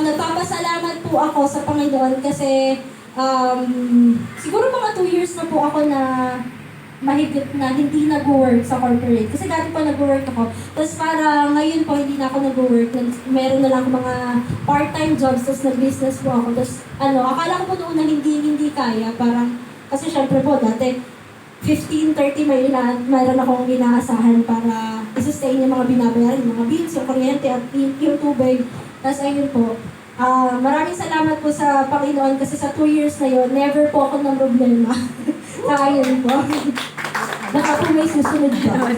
Nagpapasalamat po ako sa Panginoon kasi siguro mga 2 years na po ako na mahigit na hindi nag-work sa corporate. Kasi dati pa nag-work ako. Tapos para ngayon po hindi na ako nag-work. Meron na lang ako mga part-time jobs, tapos nag-business po ako. Tapos akala ko po noon na hindi kaya. Parang, kasi syempre po dati 15-30 mayroon akong inaasahan para i-sustain yung mga binabayaran, yung mga bills, yung kuryente at yung tubig. Tapos ayun po, maraming salamat po sa Panginoon kasi sa 2 years na yun, never po ako ng problema. Ayun po. Baka po may susunod pa.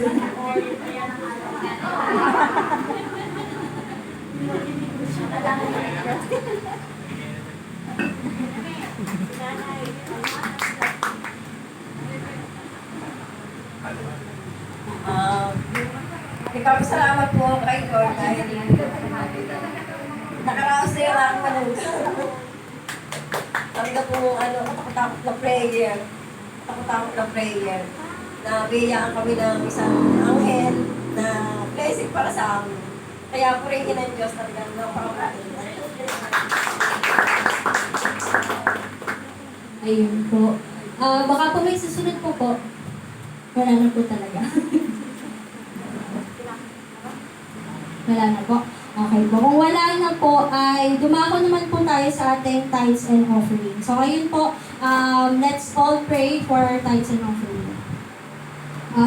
Nagpapasalamat po ako kay Lord dahil nakaraos na yung aking manusa. Talaga po, takot-takot na prayer. Takot-takot na prayer. Nabiyayaan kami ng isang anghel na blessing para sa amin. Kaya po rin ng Diyos talagang napakamain. Ayun po. Baka po may susunod po. Wala na po talaga. Wala na po. Okay po. Kung wala na po, ay dumako naman po tayo sa ating tithes and offering. So, ayun po, let's all pray for our tithes and offering.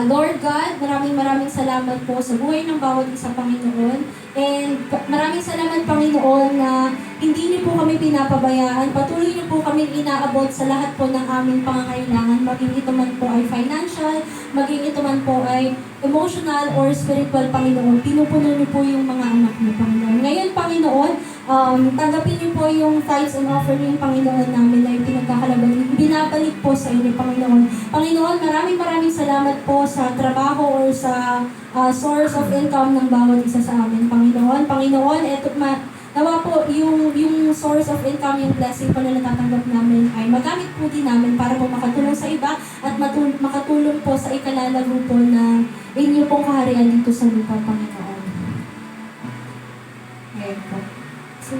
Lord God, maraming salamat po sa buhay ng bawat isa, Panginoon. And maraming salamat, Panginoon, na hindi niyo po kami pinapabayaan. Patuloy niyo po kami inaabot sa lahat po ng aming pangangailangan. Maging ito man po ay financial, maging ito man po ay emotional or spiritual, Panginoon. Pinupuno niyo po yung mga anak niyo, Panginoon. Ngayon, Panginoon, tanggapin niyo po yung tithes and offering, Panginoon, namin na yung pinagkakalaban. Binabalik po sa inyo, Panginoon. Panginoon, maraming salamat po sa trabaho or sa source of income ng bawat isa sa amin, Panginoon. Panginoon, nawa po yung source of income, yung blessing po na natatanggap namin ay magamit po din namin para po makatulong sa iba at makatulong po sa ikalalago po na inyo pong kaharian dito sa lupa, Panginoon. Ayan po. So,